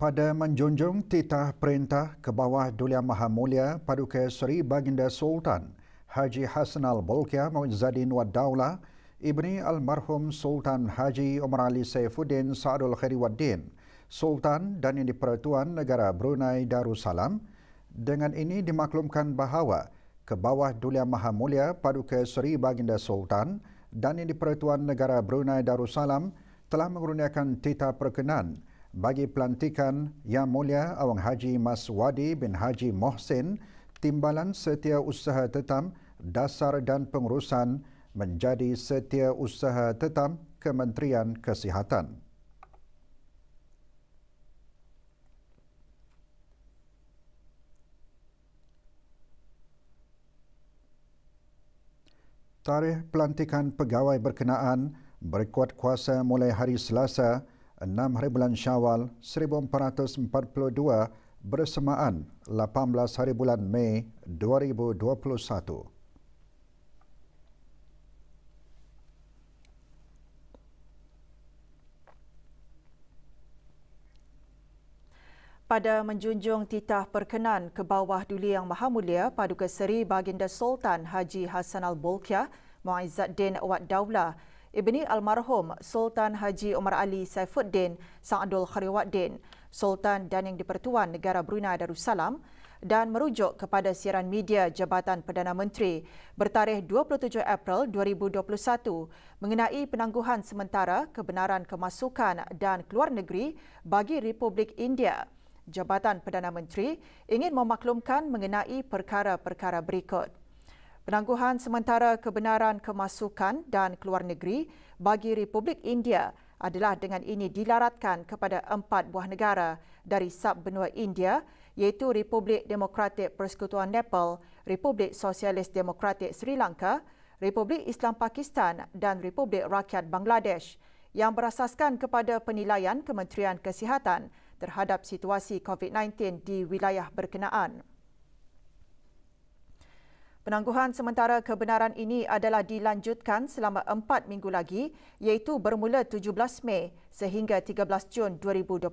Pada menjunjung titah perintah ke bawah Duli Yang Maha Mulia Paduka Seri Baginda Sultan Haji Hassanal Bolkiah Muizzaddin Wad Daulah Ibni Almarhum Sultan Haji Omar Ali Saifuddin Saadul Khairi Waddin Sultan dan Yang di-Pertuan Negara Brunei Darussalam. Dengan ini dimaklumkan bahawa ke bawah Duli Yang Maha Mulia Paduka Seri Baginda Sultan dan Yang di-Pertuan Negara Brunei Darussalam telah mengurniakan titah perkenan bagi pelantikan Yang Mulia Awang Haji Mas Wadi bin Haji Mohsin Timbalan Setiausaha Tetap Dasar dan Pengurusan menjadi Setiausaha Tetap Kementerian Kesihatan. Tarikh pelantikan pegawai berkenaan berkuat kuasa mulai hari Selasa 6 hari bulan Syawal 1442 bersamaan 18 hari bulan Mei 2021. Pada menjunjung titah perkenan ke bawah Duli Yang Maha Mulia Paduka Seri Baginda Sultan Haji Hassanal Bolkiah Muizzaddin Wad Daulah Ibni Almarhum Sultan Haji Omar Ali Saifuddin Saadul Khairi Waddin, Sultan dan Yang di-Pertuan Negara Brunei Darussalam dan merujuk kepada siaran media Jabatan Perdana Menteri bertarikh 27 April 2021 mengenai penangguhan sementara kebenaran kemasukan dan keluar negeri bagi Republik India. Jabatan Perdana Menteri ingin memaklumkan mengenai perkara-perkara berikut. Penangguhan sementara kebenaran kemasukan dan keluar negeri bagi Republik India adalah dengan ini dilaratkan kepada 4 buah negara dari sub-benua India iaitu Republik Demokratik Persekutuan Nepal, Republik Sosialis Demokratik Sri Lanka, Republik Islam Pakistan dan Republik Rakyat Bangladesh yang berasaskan kepada penilaian Kementerian Kesihatan terhadap situasi COVID-19 di wilayah berkenaan. Penangguhan sementara kebenaran ini adalah dilanjutkan selama 4 minggu lagi iaitu bermula 17 Mei sehingga 13 Jun 2021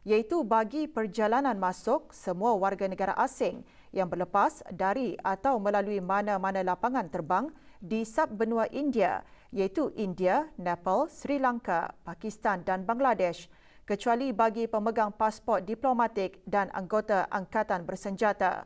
iaitu bagi perjalanan masuk semua warga negara asing yang berlepas dari atau melalui mana-mana lapangan terbang di sub-benua India iaitu India, Nepal, Sri Lanka, Pakistan dan Bangladesh kecuali bagi pemegang pasport diplomatik dan anggota angkatan bersenjata.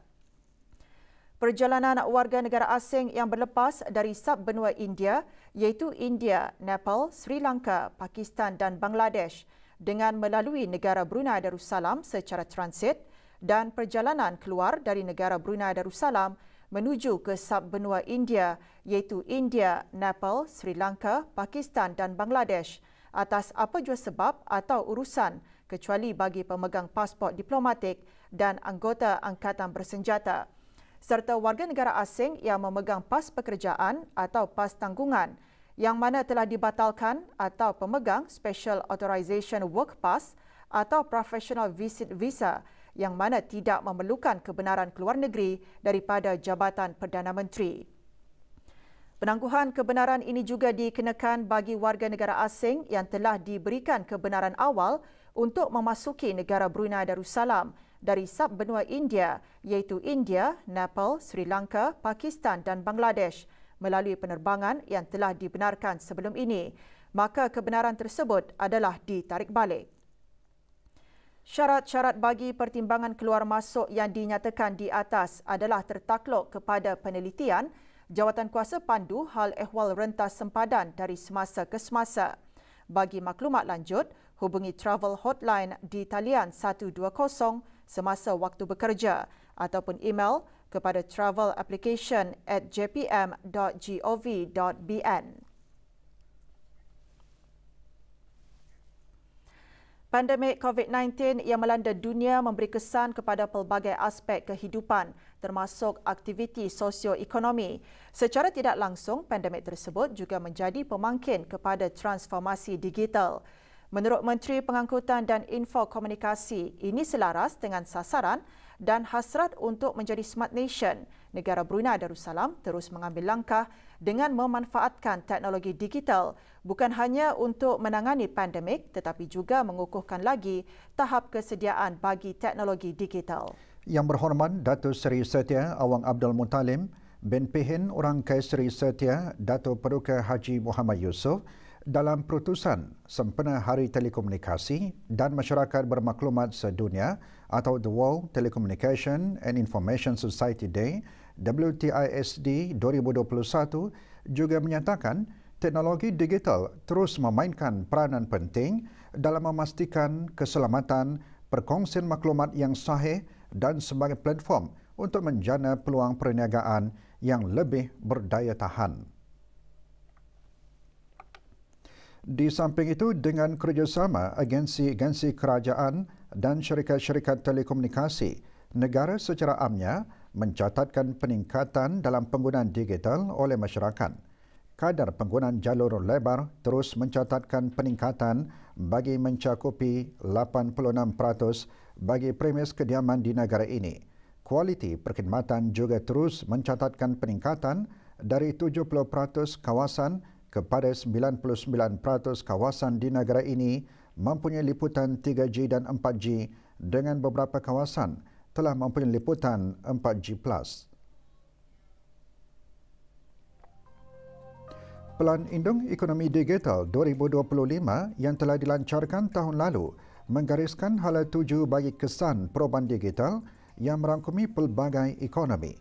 Perjalanan warga negara asing yang berlepas dari sub-benua India iaitu India, Nepal, Sri Lanka, Pakistan dan Bangladesh dengan melalui negara Brunei Darussalam secara transit dan perjalanan keluar dari negara Brunei Darussalam menuju ke sub-benua India iaitu India, Nepal, Sri Lanka, Pakistan dan Bangladesh atas apa jua sebab atau urusan kecuali bagi pemegang pasport diplomatik dan anggota angkatan bersenjata serta warga negara asing yang memegang pas pekerjaan atau pas tanggungan yang mana telah dibatalkan atau pemegang Special Authorization Work Pass atau Professional Visit Visa yang mana tidak memerlukan kebenaran keluar negeri daripada Jabatan Perdana Menteri. Penangguhan kebenaran ini juga dikenakan bagi warga negara asing yang telah diberikan kebenaran awal untuk memasuki negara Brunei Darussalam dari sub-benua India iaitu India, Nepal, Sri Lanka, Pakistan dan Bangladesh melalui penerbangan yang telah dibenarkan sebelum ini, maka kebenaran tersebut adalah ditarik balik. Syarat-syarat bagi pertimbangan keluar masuk yang dinyatakan di atas adalah tertakluk kepada penelitian Jawatankuasa Pandu Hal Ehwal Rentas Sempadan dari semasa ke semasa. Bagi maklumat lanjut, hubungi Travel Hotline di talian 120 semasa waktu bekerja ataupun email kepada travelapplication@jpm.gov.bn. Pandemik COVID-19 yang melanda dunia memberi kesan kepada pelbagai aspek kehidupan termasuk aktiviti sosioekonomi. Secara tidak langsung, pandemik tersebut juga menjadi pemangkin kepada transformasi digital. Menurut Menteri Pengangkutan dan Infokomunikasi, ini selaras dengan sasaran dan hasrat untuk menjadi Smart Nation negara Brunei Darussalam terus mengambil langkah dengan memanfaatkan teknologi digital bukan hanya untuk menangani pandemik tetapi juga mengukuhkan lagi tahap kesediaan bagi teknologi digital. Yang berhormat Datuk Seri Setia Awang Abdul Mutalim, Ben Pihin Orang Kaiseri Setia Datuk Paduka Haji Muhammad Yusof dalam perutusan sempena Hari Telekomunikasi dan Masyarakat Bermaklumat Sedunia atau The World Telecommunication and Information Society Day WTISD 2021 juga menyatakan teknologi digital terus memainkan peranan penting dalam memastikan keselamatan perkongsian maklumat yang sahih dan sebagai platform untuk menjana peluang perniagaan yang lebih berdaya tahan. Di samping itu, dengan kerjasama agensi-agensi kerajaan dan syarikat-syarikat telekomunikasi, negara secara amnya mencatatkan peningkatan dalam penggunaan digital oleh masyarakat. Kadar penggunaan jalur lebar terus mencatatkan peningkatan bagi mencakupi 86% bagi premis kediaman di negara ini. Kualiti perkhidmatan juga terus mencatatkan peningkatan dari 70% kawasan kepada 99% kawasan di negara ini mempunyai liputan 3G dan 4G dengan beberapa kawasan telah mempunyai liputan 4G+. Pelan Indung Ekonomi Digital 2025 yang telah dilancarkan tahun lalu menggariskan hala tuju bagi kesan perubahan digital yang merangkumi pelbagai ekonomi.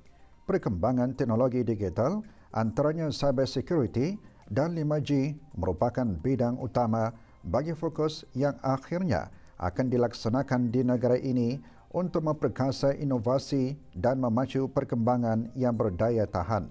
Perkembangan teknologi digital antaranya cyber security dan 5G merupakan bidang utama bagi fokus yang akhirnya akan dilaksanakan di negara ini untuk memperkasa inovasi dan memacu perkembangan yang berdaya tahan.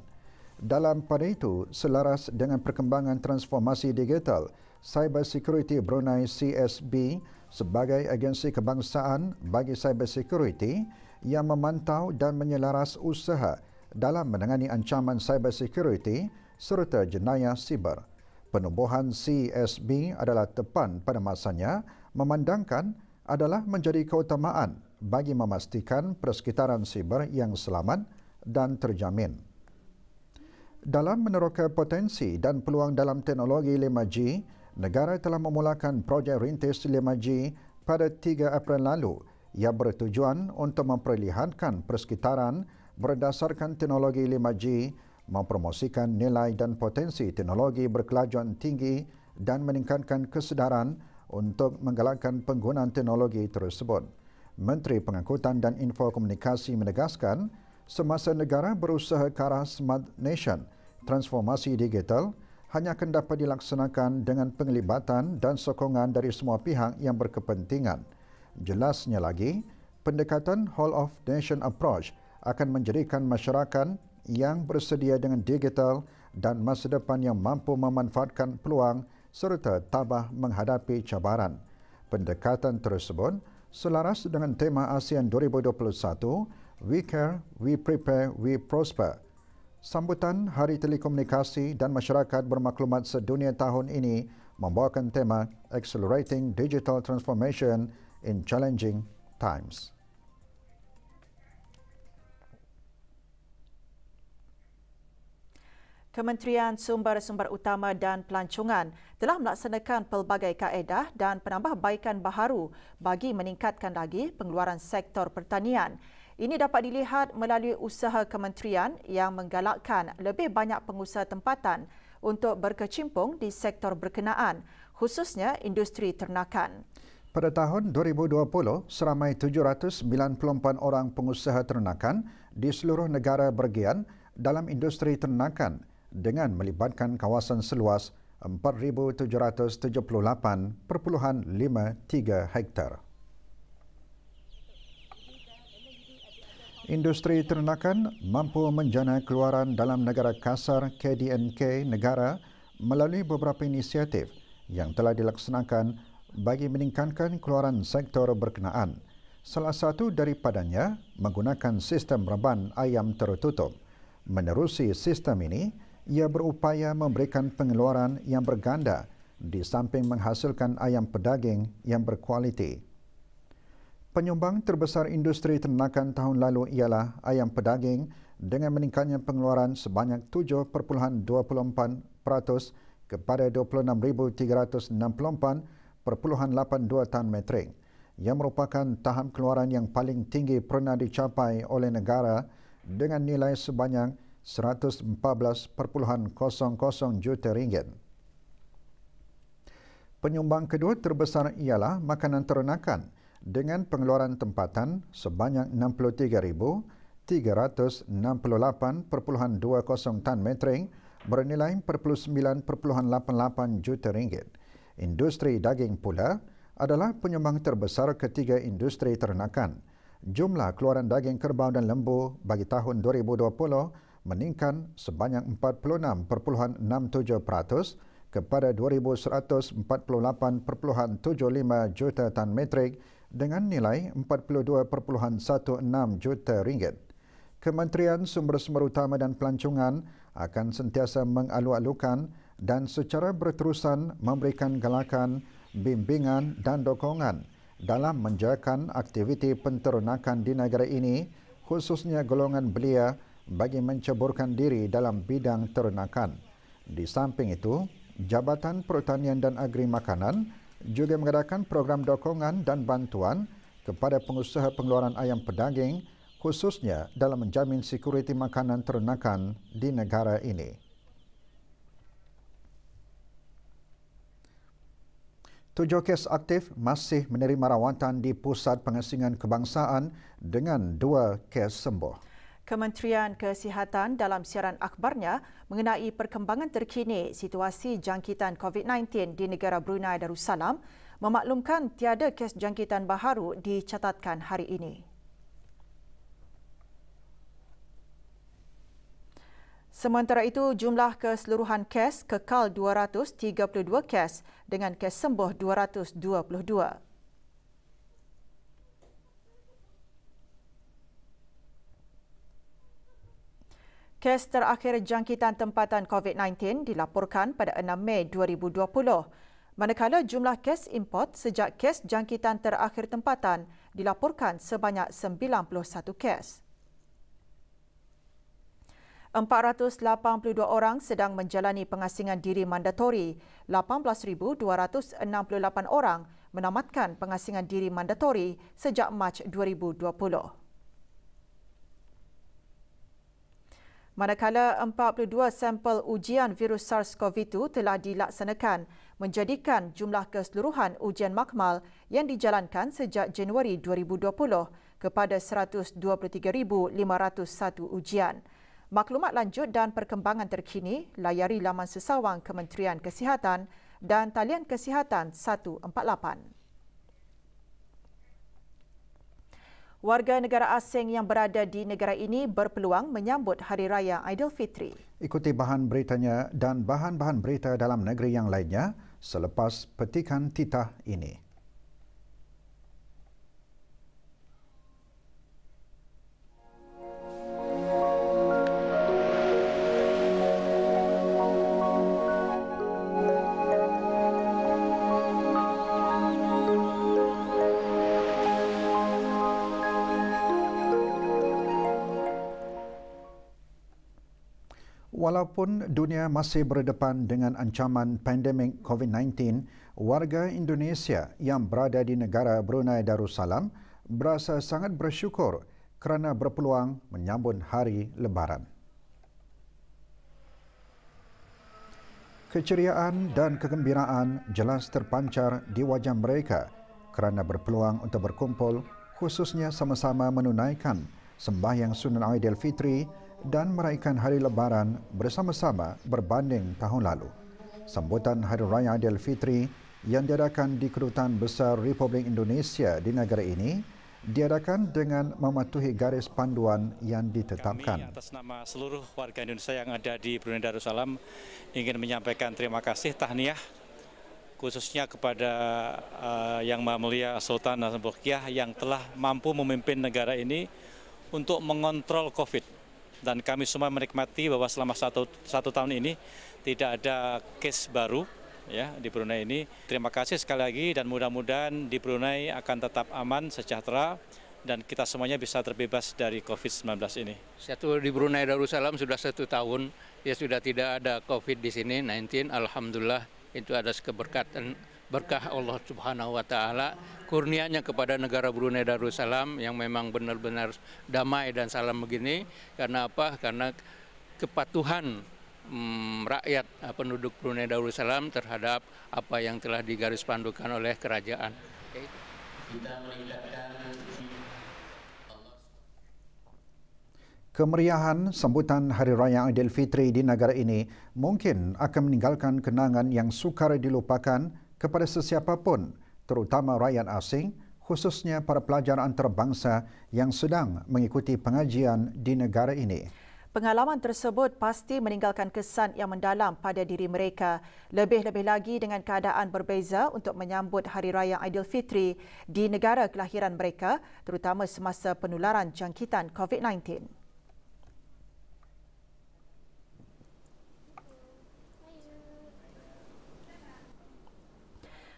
Dalam pada itu, selaras dengan perkembangan transformasi digital, Cyber Security Brunei CSB sebagai agensi kebangsaan bagi cyber security yang memantau dan menyelaras usaha dalam menangani ancaman cyber security serta jenayah siber. Penubuhan CSB adalah tepan pada masanya memandangkan adalah menjadi keutamaan bagi memastikan persekitaran siber yang selamat dan terjamin. Dalam meneroka potensi dan peluang dalam teknologi 5G, negara telah memulakan projek rintis 5G pada 3 April lalu yang bertujuan untuk memperlihatkan persekitaran berdasarkan teknologi 5G, mempromosikan nilai dan potensi teknologi berkelajuan tinggi dan meningkatkan kesedaran untuk menggalakkan penggunaan teknologi tersebut. Menteri Pengangkutan dan Infokomunikasi menegaskan, semasa negara berusaha ke arah Smart Nation, transformasi digital hanya akan dapat dilaksanakan dengan penglibatan dan sokongan dari semua pihak yang berkepentingan. Jelasnya lagi, pendekatan Whole of Nation Approach akan menjadikan masyarakat yang bersedia dengan digital dan masa depan yang mampu memanfaatkan peluang serta tabah menghadapi cabaran. Pendekatan tersebut selaras dengan tema ASEAN 2021, We Care, We Prepare, We Prosper. Sambutan Hari Telekomunikasi dan Masyarakat Bermaklumat Sedunia tahun ini membawakan tema Accelerating Digital Transformation in Challenging Times. Kementerian Sumber-Sumber Utama dan Pelancongan telah melaksanakan pelbagai kaedah dan penambahbaikan baharu bagi meningkatkan lagi pengeluaran sektor pertanian. Ini dapat dilihat melalui usaha kementerian yang menggalakkan lebih banyak pengusaha tempatan untuk berkecimpung di sektor berkenaan, khususnya industri ternakan. Pada tahun 2020, seramai 794 orang pengusaha ternakan di seluruh negara bergian dalam industri ternakan dengan melibatkan kawasan seluas 4,778.53 hektar. Industri ternakan mampu menjana keluaran dalam negara kasar KDNK negara melalui beberapa inisiatif yang telah dilaksanakan bagi meningkatkan keluaran sektor berkenaan. Salah satu daripadanya menggunakan sistem reban ayam tertutup. Menerusi sistem ini, ia berupaya memberikan pengeluaran yang berganda di samping menghasilkan ayam pedaging yang berkualiti. Penyumbang terbesar industri ternakan tahun lalu ialah ayam pedaging dengan meningkatnya pengeluaran sebanyak 7.24% kepada 26,364.82 tan metrik, yang merupakan tahap keluaran yang paling tinggi pernah dicapai oleh negara dengan nilai sebanyak 114.00 juta ringgit. Penyumbang kedua terbesar ialah makanan ternakan dengan pengeluaran tempatan sebanyak 63,368.20 tan metrik bernilai 49.88 juta ringgit. Industri daging pula adalah penyumbang terbesar ketiga industri ternakan. Jumlah keluaran daging kerbau dan lembu bagi tahun 2020 meningkat sebanyak 46.67% kepada 2,148.75 juta tan metrik dengan nilai 42.16 juta ringgit. Kementerian Sumber-Sumber Utama dan Pelancongan akan sentiasa mengalu-alukan dan secara berterusan memberikan galakan, bimbingan dan dokongan dalam menjayakan aktiviti penternakan di negara ini, khususnya golongan belia bagi menceburkan diri dalam bidang ternakan. Di samping itu, Jabatan Pertanian dan Agri Makanan juga mengadakan program dokongan dan bantuan kepada pengusaha pengeluaran ayam pedaging, khususnya dalam menjamin sekuriti makanan ternakan di negara ini. 7 kes aktif masih menerima rawatan di Pusat Pengasingan Kebangsaan dengan 2 kes sembuh. Kementerian Kesihatan dalam siaran akhbarnya mengenai perkembangan terkini situasi jangkitan COVID-19 di negara Brunei Darussalam memaklumkan tiada kes jangkitan baharu dicatatkan hari ini. Sementara itu, jumlah keseluruhan kes kekal 232 kes dengan kes sembuh 222. Kes terakhir jangkitan tempatan COVID-19 dilaporkan pada 6 Mei 2020, manakala jumlah kes import sejak kes jangkitan terakhir tempatan dilaporkan sebanyak 91 kes. 482 orang sedang menjalani pengasingan diri mandatori, 18,268 orang menamatkan pengasingan diri mandatori sejak Mac 2020. Manakala 42 sampel ujian virus SARS-CoV-2 telah dilaksanakan, menjadikan jumlah keseluruhan ujian makmal yang dijalankan sejak Januari 2020 kepada 123,501 ujian. Maklumat lanjut dan perkembangan terkini layari laman sesawang Kementerian Kesihatan dan talian Kesihatan 148. Warga negara asing yang berada di negara ini berpeluang menyambut Hari Raya Aidilfitri. Ikuti bahan beritanya dan bahan-bahan berita dalam negeri yang lainnya selepas petikan titah ini. Walaupun dunia masih berdepan dengan ancaman pandemik COVID-19, warga Indonesia yang berada di negara Brunei Darussalam berasa sangat bersyukur kerana berpeluang menyambut hari Lebaran. Keceriaan dan kegembiraan jelas terpancar di wajah mereka kerana berpeluang untuk berkumpul, khususnya sama-sama menunaikan sembahyang Sunnah Aidilfitri dan meraihkan Hari Lebaran bersama-sama berbanding tahun lalu. Sambutan Hari Raya Aidilfitri yang diadakan di Kedutaan Besar Republik Indonesia di negara ini diadakan dengan mematuhi garis panduan yang ditetapkan. Kami atas nama seluruh warga Indonesia yang ada di Brunei Darussalam ingin menyampaikan terima kasih tahniah khususnya kepada Yang Maha Mulia Sultan Hasanuddin Bolkiah yang telah mampu memimpin negara ini untuk mengontrol COVID. Dan kami semua menikmati bahwa selama satu tahun ini tidak ada kes baru ya di Brunei ini. Terima kasih sekali lagi dan mudah-mudahan di Brunei akan tetap aman, sejahtera dan kita semuanya bisa terbebas dari COVID-19 ini. Di Brunei Darussalam sudah 1 tahun, ya sudah tidak ada COVID di sini, 19. Alhamdulillah itu ada keberkatan, berkah Allah Subhanahu wa Ta'ala, kurnianya kepada negara Brunei Darussalam yang memang benar-benar damai dan salam begini. Karena apa? Karena kepatuhan rakyat penduduk Brunei Darussalam terhadap apa yang telah digarispandukan oleh kerajaan. Kemeriahan sambutan Hari Raya Aidilfitri di negara ini mungkin akan meninggalkan kenangan yang sukar dilupakan kepada sesiapa pun, terutama rakyat asing, khususnya para pelajar antarabangsa yang sedang mengikuti pengajian di negara ini. Pengalaman tersebut pasti meninggalkan kesan yang mendalam pada diri mereka, lebih-lebih lagi dengan keadaan berbeza untuk menyambut Hari Raya Aidilfitri di negara kelahiran mereka, terutama semasa penularan jangkitan COVID-19.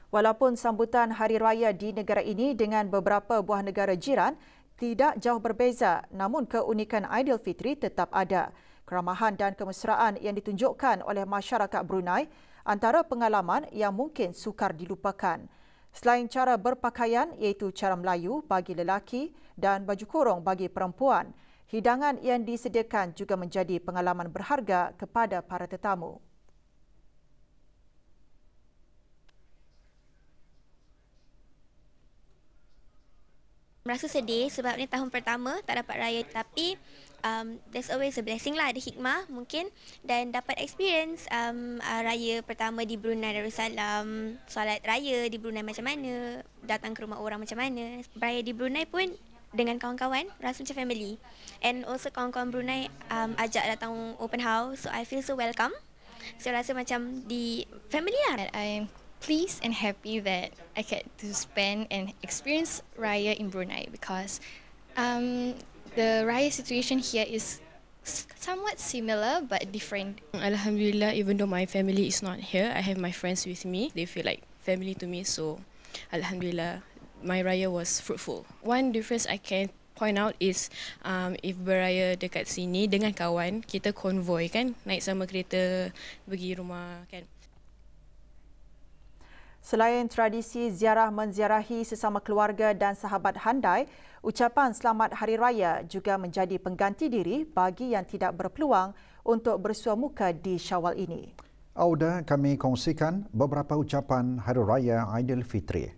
Walaupun sambutan Hari Raya di negara ini dengan beberapa buah negara jiran tidak jauh berbeza, namun keunikan Aidilfitri tetap ada. Keramahan dan kemesraan yang ditunjukkan oleh masyarakat Brunei antara pengalaman yang mungkin sukar dilupakan. Selain cara berpakaian iaitu cara Melayu bagi lelaki dan baju kurung bagi perempuan, hidangan yang disediakan juga menjadi pengalaman berharga kepada para tetamu. Merasa sedih sebab ni tahun pertama tak dapat raya, tapi there's always a blessing lah, ada hikmah mungkin, dan dapat experience raya pertama di Brunei Darussalam, solat raya di Brunei macam mana, datang ke rumah orang macam mana. Beraya di Brunei pun dengan kawan-kawan, rasa macam family. And also kawan-kawan Brunei ajak datang open house, so I feel so welcome. So rasa macam di family lah. I'm pleased and happy that I get to spend and experience Raya in Brunei because the Raya situation here is somewhat similar but different. Alhamdulillah, even though my family is not here, I have my friends with me. They feel like family to me, so Alhamdulillah, my Raya was fruitful. One difference I can point out is if beraya dekat sini dengan kawan, kita konvoy kan, naik sama kereta pergi rumah kan. Selain tradisi ziarah menziarahi sesama keluarga dan sahabat handai, ucapan selamat Hari Raya juga menjadi pengganti diri bagi yang tidak berpeluang untuk bersua muka di Syawal ini. Auda, kami kongsikan beberapa ucapan Hari Raya Aidilfitri.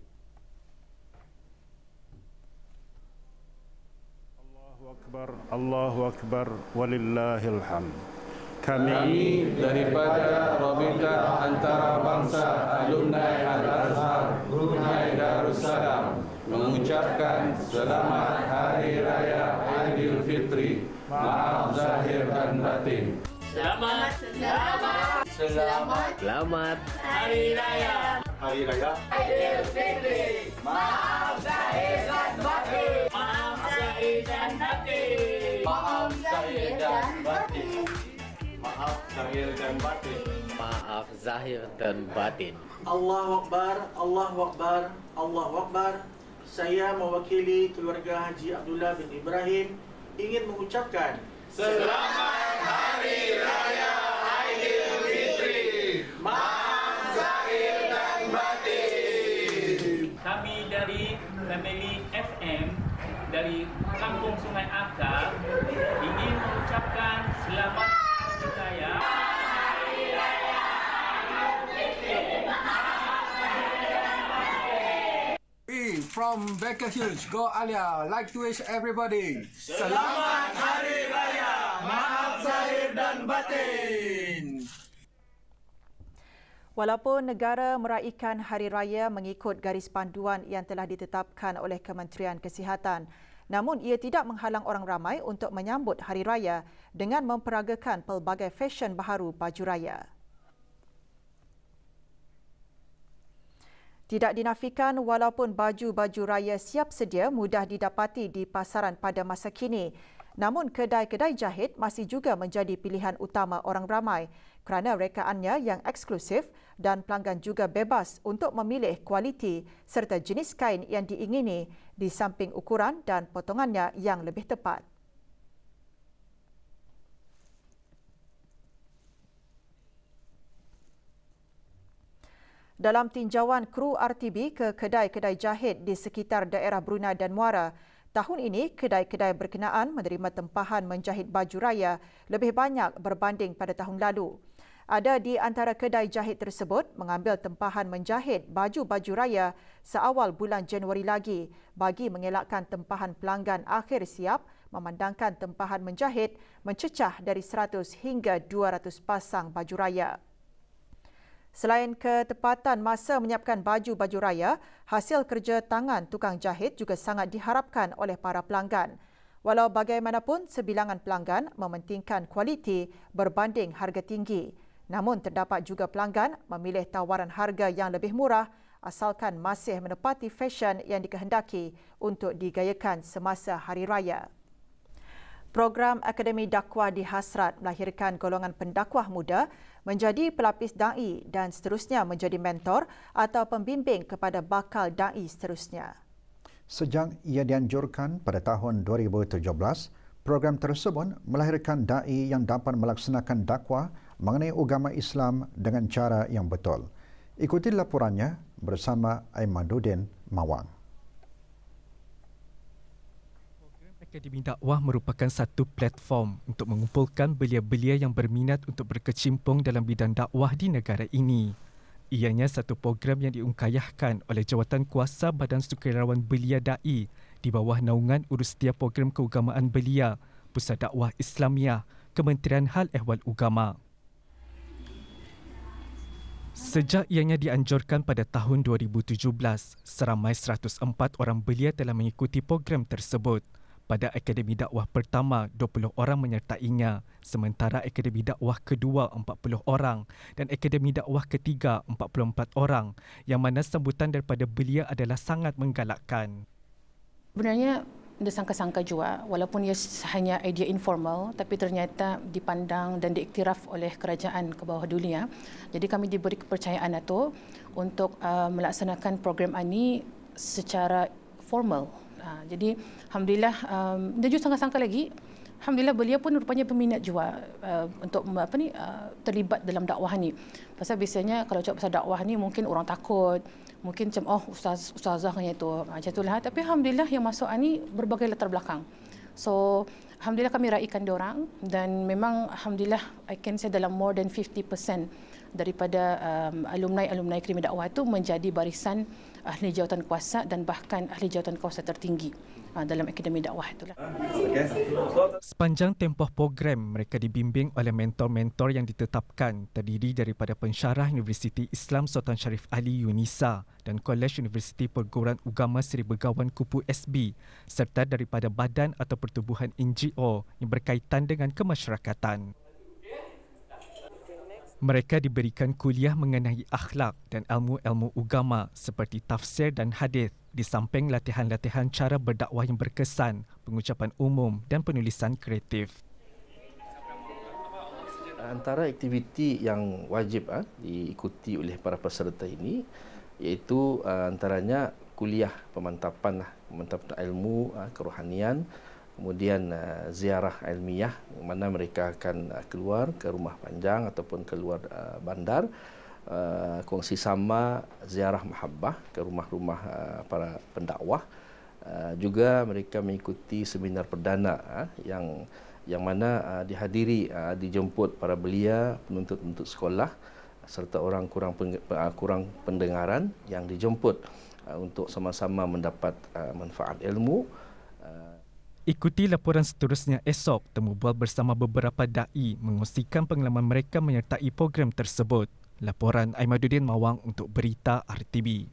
Allahu Akbar, Allahu Akbar, walillahil hamd. Kami daripada Rabita Antarabangsa Alumni Al-Azhar Brunei Darussalam mengucapkan selamat Hari Raya Aidilfitri. Maaf zahir dan batin. Selamat Hari Raya Aidilfitri. Maaf zahir dan batin. Maaf zahir dan batin. Maaf zahir dan batin. Maaf zahir dan batin. Maaf zahir dan batin. Allahu Akbar, Allahu Akbar, Allahu Akbar. Saya mewakili keluarga Haji Abdullah bin Ibrahim ingin mengucapkan Selamat Hari Raya Aidilfitri. Maaf zahir dan batin. Kami dari Family FM dari Kampung Sungai Akar ingin mengucapkan selamat Hari Raya. We from Baker Hills, Go Alia, like to wish everybody Selamat Hari Raya. Maaf zahir dan batin. Walaupun negara meraihkan Hari Raya mengikut garis panduan yang telah ditetapkan oleh Kementerian Kesihatan, namun ia tidak menghalang orang ramai untuk menyambut Hari Raya dengan memperagakan pelbagai fashion baharu baju raya. Tidak dinafikan walaupun baju-baju raya siap sedia mudah didapati di pasaran pada masa kini, Namun kedai-kedai jahit masih juga menjadi pilihan utama orang ramai kerana rekaannya yang eksklusif dan pelanggan juga bebas untuk memilih kualiti serta jenis kain yang diingini di samping ukuran dan potongannya yang lebih tepat. Dalam tinjauan kru RTB ke kedai-kedai jahit di sekitar daerah Brunei dan Muara, tahun ini kedai-kedai berkenaan menerima tempahan menjahit baju raya lebih banyak berbanding pada tahun lalu. Ada di antara kedai jahit tersebut mengambil tempahan menjahit baju-baju raya seawal bulan Januari lagi bagi mengelakkan tempahan pelanggan akhir siap memandangkan tempahan menjahit mencecah dari 100 hingga 200 pasang baju raya. Selain ketepatan masa menyiapkan baju-baju raya, hasil kerja tangan tukang jahit juga sangat diharapkan oleh para pelanggan. Walau bagaimanapun, sebilangan pelanggan mementingkan kualiti berbanding harga tinggi. Namun terdapat juga pelanggan memilih tawaran harga yang lebih murah asalkan masih menepati fashion yang dikehendaki untuk digayakan semasa hari raya. Program Akademi Dakwah dihasrat melahirkan golongan pendakwah muda menjadi pelapis da'i dan seterusnya menjadi mentor atau pembimbing kepada bakal da'i seterusnya. Sejak ia dianjurkan pada tahun 2017, program tersebut melahirkan da'i yang dapat melaksanakan dakwah mengenai agama Islam dengan cara yang betul. Ikuti laporannya bersama Aimaduddin Mawang. Akademi Dakwah merupakan satu platform untuk mengumpulkan belia-belia yang berminat untuk berkecimpung dalam bidang dakwah di negara ini. Ianya satu program yang diungkayahkan oleh Jawatan Kuasa Badan Sukarelawan Belia Da'i di bawah naungan Urustia Program Keagamaan Belia, Pusat Dakwah Islamiah, Kementerian Hal Ehwal Ugama. Sejak ianya dianjurkan pada tahun 2017, seramai 104 orang belia telah mengikuti program tersebut. Pada Akademi Dakwah pertama, 20 orang menyertainya, sementara Akademi Dakwah kedua 40 orang dan Akademi Dakwah ketiga 44 orang, yang mana sambutan daripada belia adalah sangat menggalakkan. Sebenarnya disangka-sangka juga, walaupun ia hanya idea informal, tapi ternyata dipandang dan diiktiraf oleh kerajaan ke bawah dunia. Jadi kami diberi kepercayaan itu untuk melaksanakan program ini secara formal. Jadi alhamdulillah, dia juga sangka-sangka lagi. Alhamdulillah belia pun rupanya peminat juga untuk terlibat dalam dakwah ni. Pasal biasanya kalau cakap pasal dakwah ni mungkin orang takut, mungkin macam ustazahnya itu macam itulah. Tapi alhamdulillah yang masuk ni berbagai latar belakang. So alhamdulillah kami raikan diorang dan memang alhamdulillah I can say dalam more than 50% daripada alumni Akademi Dakwah itu menjadi barisan ahli jawatan kuasa dan bahkan ahli jawatan kuasa tertinggi dalam Akademi Dakwah itulah. Sepanjang tempoh program, mereka dibimbing oleh mentor-mentor yang ditetapkan terdiri daripada pensyarah Universiti Islam Sultan Sharif Ali Yunisa dan Kolej Universiti Perguruan Ugama Seri Begawan Kupu SB serta daripada badan atau pertubuhan NGO yang berkaitan dengan kemasyarakatan. Mereka diberikan kuliah mengenai akhlak dan ilmu-ilmu agama seperti tafsir dan hadis di samping latihan-latihan cara berdakwah yang berkesan, pengucapan umum dan penulisan kreatif. Antara aktiviti yang wajib diikuti oleh para peserta ini iaitu antaranya kuliah pemantapan ilmu kerohanian, kemudian ziarah ilmiah mana mereka akan keluar ke rumah panjang ataupun keluar bandar, kongsi sama ziarah mahabbah ke rumah-rumah para pendakwah. Juga mereka mengikuti seminar perdana yang mana dihadiri dijemput para belia, penuntut-penuntut sekolah serta orang kurang pendengaran yang dijemput untuk sama-sama mendapat manfaat ilmu. Ikuti laporan seterusnya esok, temu bual bersama beberapa da'i mengongsikan pengalaman mereka menyertai program tersebut. Laporan Aimaduddin Mawang untuk Berita RTB.